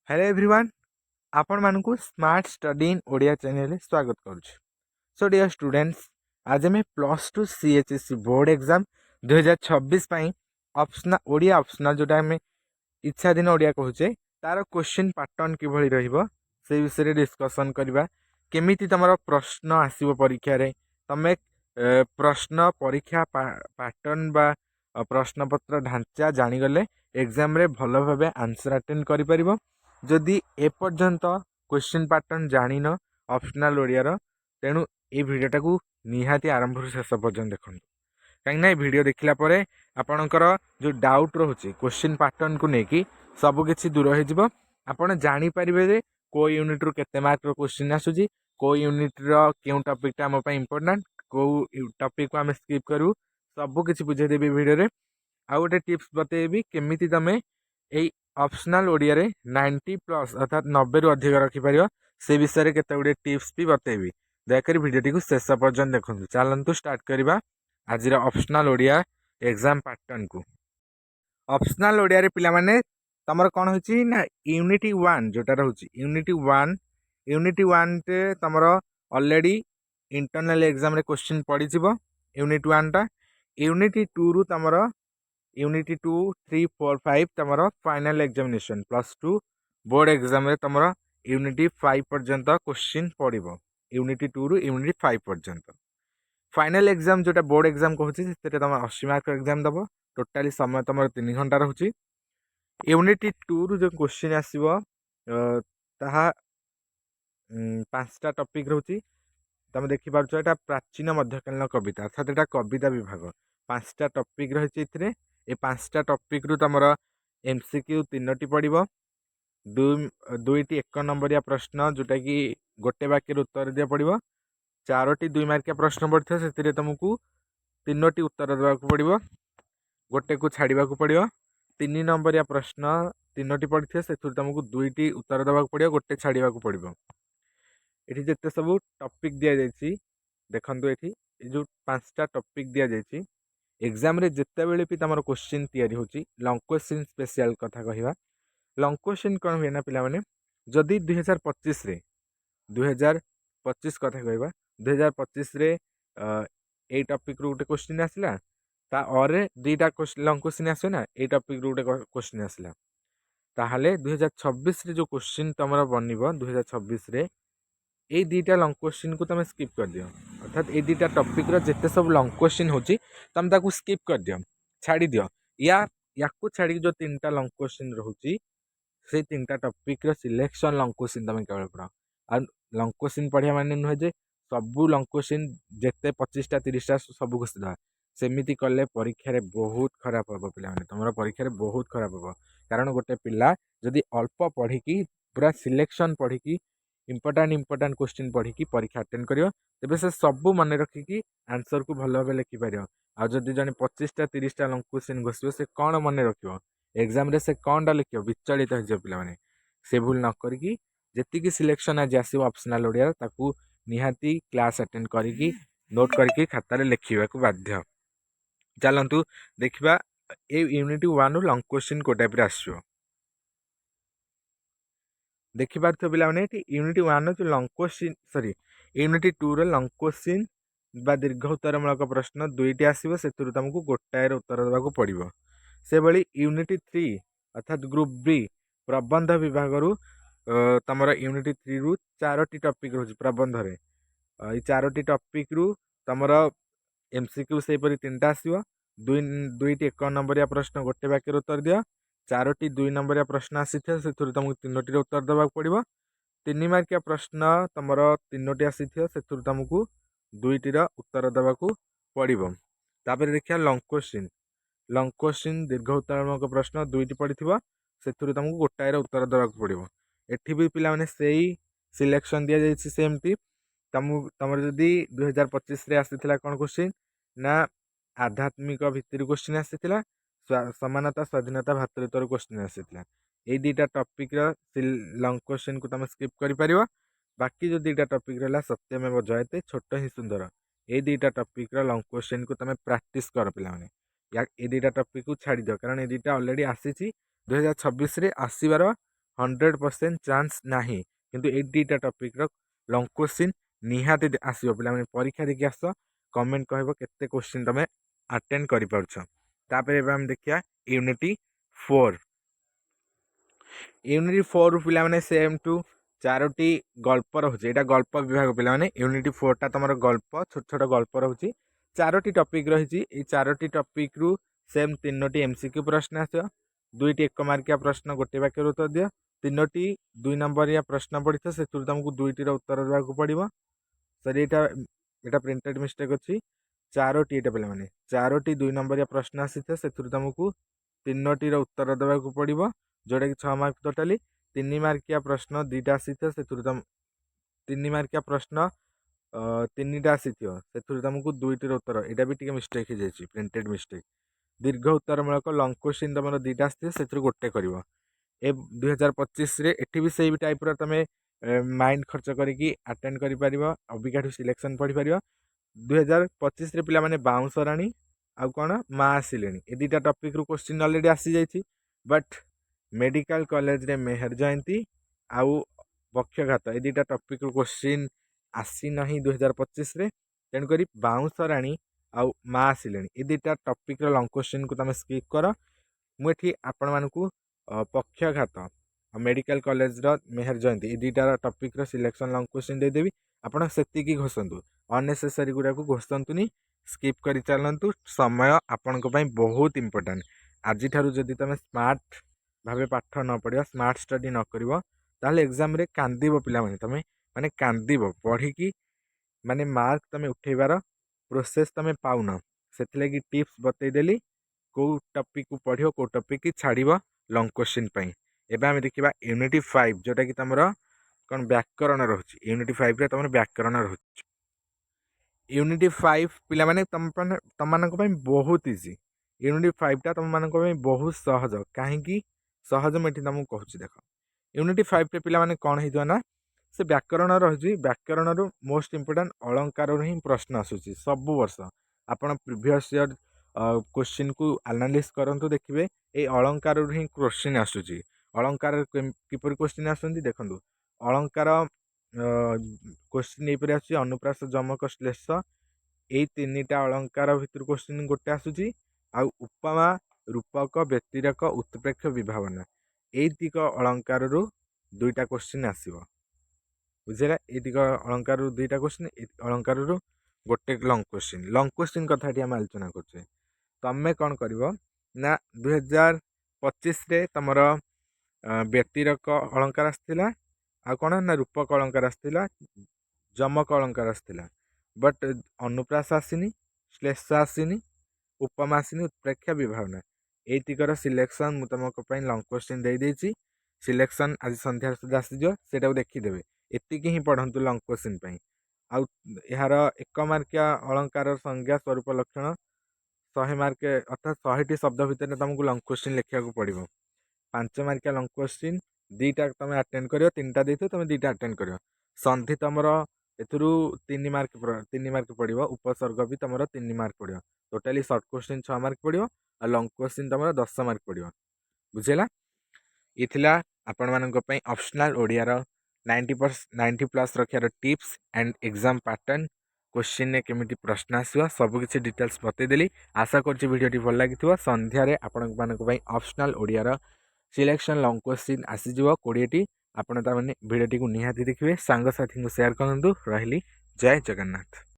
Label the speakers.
Speaker 1: Hello everyone आपण मानकु smart study in Odia channel स्वागत करुछु। सो डियर स्टूडेंट्स, आज हमें +2 सीएचएससी बोर्ड एग्जाम 2026 पई ऑप्शनल ओडिया ऑप्शनल जोटा हमें इच्छा दिन ओडिया कहूचे तार क्वेश्चन पैटर्न किभଳି रहइबो से विषय रे डिस्कशन करबा। केमिति तमरो प्रश्न आसीबो परीक्षा रे, तमे प्रश्न परीक्षा पैटर्न बा प्रश्न पत्र ढांचा जानी गले एग्जाम रे भलो भाबे आंसर अटेंड करि परिबो। जदि एपर्यंत क्वेश्चन पैटर्न जानिन ऑप्शनल ओडिया तेणु ये भिडियोटा को निहाती आरंभ शेष पर्यंत देखो, कहीं वीडियो देखला परे आपणकर जो डाउट रोचे क्वेश्चन पैटर्न को लेकिन सबकि दूर हो आपण जानीपर को यूनिट रु केते मार्क रो क्वेश्चन आसूची, को यूनिट रो क्यों टॉपिक आम इंपोर्टेंट, को टॉपिक को आम स्किप करूँ सबकि बुझेदेवी वीडियो। आउ गोटे टिप्स बतेबी केमिति तमे यही ऑप्शनल ओडिया रे 90+ अर्थात 90 रु अधिक रखिपर से विषय केते गुडे टिप्स भी बतेबी। दयाकोरी भिडियोटी को शेष पर्यंत देखो। चलतु स्टार्ट करवा आज ऑप्शनल ओडिया एग्जाम पैटर्न को। ऑप्शनल ओडिया रे पिला माने तमर कौन होची ना यूनिटी 1 जोटा रहउची यूनिटी 1 ते तमर ऑलरेडी इंटरनल एग्जाम रे क्वेश्चन पड़ी जिवो यूनिट 1 टा। यूनिटी 2 रु तमर यूनिटी 2 3 4 5 तमर फाइनल एग्जामिनेशन +2 बोर्ड एग्जाम रे तमर यूनिटी 5 पर्यंत क्वेश्चन पड़िबो। यूनिटी 2 रु यूनिटी 5 पर्यंत फाइनल एग्जाम जोटा बोर्ड एग्जाम कहूँ से तुम 80 मार्क एग्जाम दब। टोटाली समय तुम 3 घंटा रोचे। यूनिटी 2 रु जो क्वेश्चन आसो ताहा 5टा टॉपिक रोचे। तुम देखिपार यहाँ प्राचीन मध्यकालीन कविता अर्थात यहाँ कविता विभाग 5टा टॉपिक रही। ये 5टा टॉपिक रु तुम एमसीक्यू 3टी पड़ो, दुईटी 1 नंबरिया प्रश्न जोटा कि गोटे वाक्य उत्तर दिया पड़ो, 4टी 2 मार्किया प्रश्न पड़ता से तुमको 3टी उत्तर देवाक पड़ो, गोटे को छाड़ा पड़ो। 3 नंबरिया प्रश्न 3टी पड़ता से तुमको 2टी उत्तर देवाक पड़ो, गोटे छाड़ा पड़ो। ये जिते सब टॉपिक दि जाइए देखो, ये जो 5टा टॉपिक दि जाइए एग्जाम रे जिते बेले भी तुम क्वेश्चन तैयारी होची लॉन्ग क्वेश्चन स्पेशल कथा कहवा। लॉन्ग क्वेश्चन कौन हुए ना पिला माने जदि 2025 रे 2025 कथा कहवा 2025 रे ए टॉपिक रू गोटे क्वेश्चन आसला ता और 2टा लॉन्ग क्वेश्चन आसे ना ए टॉपिक रू गोटे क्वेश्चन आसला ताहले 2026 रे जो क्वेश्चन तुम बनिबो 2026 रे ये 2टा लॉन्ग क्वेश्चन को तुम स्किप कर दियो। अर्थात ये 2टा टॉपिक रो जिते सब लॉन्ग क्वेश्चन होची तुम ताकू स्किप कर दियो, छाड़ी दियो। या को छाड़ी जो 3टा लॉन्ग क्वेश्चन रहउची से 3टा टॉपिक रो सिलेक्शन लॉन्ग क्वेश्चन तुम केवल पढ़ो। आ लॉन्ग क्वेश्चन पढ़िया माने नुहे जे सब लॉन्ग क्वेश्चन जिते 25टा 30टा सब क्वेश्चन दवा सेमिति कले परीक्षा रे बहुत खराब हम पिला माने तुम परीक्षा रे बहुत खराब हम। कारण गोटे पिला जदि अल्प पढ़ी पूरा सिलेक्शन पढ़ी इंपोर्टाट क्वेश्चन पढ़ी परीक्षा अटेंड करियो तेबे से सब मन रखिकी आंसर को भल भाव लिखिपर। आ जदि जन 25टा 30टा लॉन्ग क्वेश्चन घोषियो से कौन मन रखियो एग्जाम रे से कौनटा लिखियो विचलित हो पिला माने। से भूल न करिकी जेतिकी सिलेक्शन आज आसो ऑप्शनल ओडिया ताकू निहाती क्लास अटेंड करिकी नोट करके खातार लिखा बाध्य। चलतु देखा ये यूनिट 1 रु लॉन्ग क्वेश्चन को टाइप आसो देखिपार पिला यूनिट 1 जो लॉन्ग क्वेश्चन सॉरी यूनिट 2 रो लॉन्ग क्वेश्चन बा दीर्घ उत्तरमूलक प्रश्न 2टी आसो से तुमको गोटाए उत्तर देवाक पड़ो। से भली यूनिट 3 अर्थात ग्रुप बी प्रबंध विभाग रु तुम यूनिट 3 रु 4टी टॉपिक रोचे प्रबंध रे। ये 4टी टॉपिक रु तुम एमसीक्यू से 3टा आसो, दुईटी 1 नंबरिया प्रश्न गोटे वाक्य उत्तर दियो, 4टी 2 नंबरिया प्रश्न आसी से तुमको 3टी उत्तर देवाक पड़ो। 3 मार्किया प्रश्न तुम 3टी आसी से तुमको 2टीर उत्तर देवाक पड़ो। तापर देखिए लॉन्ग क्वेश्चन दीर्घ उत्तरमूलक प्रश्न 2टी पड़ी से तुमको गोटाए उत्तर देवाक पड़ो। एठी भी पिला माने सेही सिलेक्शन दिया जाइछि सेमती तुम जदि 2025 रे आसीथिला कोन क्वेश्चन ना आध्यात्मिक भित्तिर क्वेश्चन आसीथिला, समानता स्वाधीनता भातृत्व क्वेश्चन आसीथिला। ये 2टा टॉपिक लॉन्ग क्वेश्चन को तुम स्किप करि परिबो। बाकी जो 2टा टॉपिक रहला सत्यमेव जयते छोट ही सुंदर ये 2टा टॉपिक लॉन्ग क्वेश्चन को तुम प्रैक्टिस कर पिला माने। ये 2टा टॉपिक को छाड़ी दियो कारण ये 2टा ऑलरेडी आसी 2026 रे आसीबार 100% चांस नाही किंतु ए दुईटा टॉपिक रो लॉन्ग क्वेश्चन निहाती आसीबो पिला माने परीक्षा देखि आस कमेंट कहबो केते क्वेश्चन तमे अटेंड करि पारछो तापर एबे हम देखिया यूनिटी 4 यूनिटी 4 रु पिला माने सेम टू चारोटी गल्प रहुଛି एटा गल्प विभाग पिला माने यूनिटी 4 टा तमरो गल्प छोट छोट गल्प रहुଛି चारोटी टॉपिक रहिଛି ए चारोटी टॉपिक रु सेम तीनोटी एमसीक्यू प्रश्न आछो दुईटी एक मार्किया प्रश्न गोटे वाक्य उत्तर दियो तीनोटी 2 नंबरिया प्रश्न पड़ितो सेतुर तुमको दुईटी रो उत्तर देबाकू पड़िबो सरी एटा प्रिंटेड मिस्टेक अछि चारोटी एटा पिला माने चारोटी 2 नंबरिया प्रश्न आसीथे सेतुर तुमको तीनोटी रो उत्तर देबाकू पड़िबो जोटा कि 6 मार्क टोटली 3 मार्किया प्रश्न दुईटा आसीथे सेतुर तुम 3 मार्किया प्रश्न तीनटा आसीथियो सेतुर तुमको दुईटी रो उत्तर एटा भी टिके मिस्टेक हे जायछि प्रिंटेड मिस्टेक दीर्घ उत्तरमूलक लॉन्ग क्वेश्चन तुम दुईटा आसते से गोटे कर 2025 रे एठी भी सेही टाइप रो तमे माइंड खर्च करिकी अटेंड करि परिबो अबिकाठू सिलेक्शन पढ़ी पारिबो 2025 रे पिला माने बाउंस राणी आउ कोन मा आसिलेनी ए दुईटा टॉपिक रो क्वेश्चन ऑलरेडी आसी जायछि बट मेडिकल कॉलेज रे मेहर जयंती आउ पक्षघात ए दुईटा टॉपिक रो क्वेश्चन आसी नाही 2025 रे तेन करी बाउंस राणी आउ मा आसिलेनी ए दुईटा टॉपिक रो लॉन्ग क्वेश्चन को तमे स्किप कर मुठी आपण मानकू पक्षघात मेडिकल कॉलेज रो मेहर जयंती ए दुईटा टॉपिक रो सिलेक्शन लॉन्ग क्वेश्चन दे देबी आपण सेतिकी घोसंतु अननेसेसरी गुडा को घोसंतुनी स्किप करि चलंतु समय आपण को पई बहुत इंपोर्टेंट आज ठारू जदि तमे स्मार्ट भाबे पाठ न पढ़ियो स्मार्ट स्टडी न करिवो ताले एग्जाम रे कांदीबो पिला माने तमे माने कांदीबो पढ़ी की माने मार्क तमे उठेबार प्रोसेस तमे पाउन से टिप्स बतई देली कौ टॉपिक को पढ़ियो कौ टॉपिक की छाड़िबो लॉन्ग क्वेश्चन पई एबे हम देखिबा यूनिटी 5 जोटा कि तमरो कोन व्याकरण रहउची यूनिटी 5 रे तमरो व्याकरण रहउची यूनिटी 5 पिला माने तम मानक पई बहुत इजी यूनिटी 5 टा तम मानक पई बहुत सहज काहे की सहज मेठी तमको कहूची देखो यूनिटी 5 रे पिला माने कोन हेजो ना से व्याकरण रही व्याकरण रु मोस्ट इंपोर्टेंट अलंकार ही प्रश्न आसूची सब वर्ष आपण प्रीवियस ईयर क्वेश्चन को एनालिसिस करंतु देखिबे ए अलंकार ही क्वेश्चन आसूची अलंकार किपर क्वेश्चन आसुंती देखंतु अलंकार क्वेश्चन एपरि आसी अनुप्रास जमक श्लेष ए तीनटा अलंकार भितर क्वेश्चन गोटे आसूची आ उपमा रूपक व्यतिरेक उत्प्रेक्ष विभावना ए दिक अलंकार रु दुईटा क्वेश्चन आसीबो बुझेला ये अलंकार दुईटा क्वेश्चन अलंकार गोटे लॉन्ग क्वेश्चन कथा हम आलोचना करछे तमे कौन कर ना 2025 रे तमर व्यतिरक अलंकार आसला आ कौन ना रूपक अलंकार आसला जमक अलंकार आसला बट अनुप्रास आसीनी श्लेष आसीनी उपमा आसीनी उत्प्रेक्षा विभावना ये तिकर सिलेक्शन मु तुमको लॉन्ग क्वेश्चन दे देछि सिलेक्शन आज संध्या सुधा आसीजो सेटा देखिदेवे एतिकी ही पढ़ंतु लॉन्ग क्वेश्चन पई आउ यार एक मार्किया अलंकार संज्ञा स्वरूप लक्षण 100 मार्क अर्थात 100टी शब्द भितर तुमको लॉन्ग क्वेश्चन लिखा पड़ो 5 मार्किया लॉन्ग क्वेश्चन दुईटा तुम अटेंड कर 3टा देते तुम 2टा अटेंड कर संधि तुम एथुरु 3 मार्क पड़ो उपसर्ग भी तुम 3 मार्क पड़ो टोटाली सर्ट क्वेश्चन 6 मार्क पड़ो और लॉन्ग क्वेश्चन तुम 10 मार्क पड़ो बुझेला ये थिला आपण मानक पई ऑप्शनल ओडिया 90 प्लस रखार tips and exam pattern question ने केमिटी प्रश्न आसो सबकि डिटेल्स बतईदेली आशा कर भिडियो भल लगी संध्यारे आपण मानक पई optional Odia selection long question आसीज 20टी आपण भिडियो को निहाती देखिए सांग साथी को शेयर करूँ रही जय जगन्नाथ।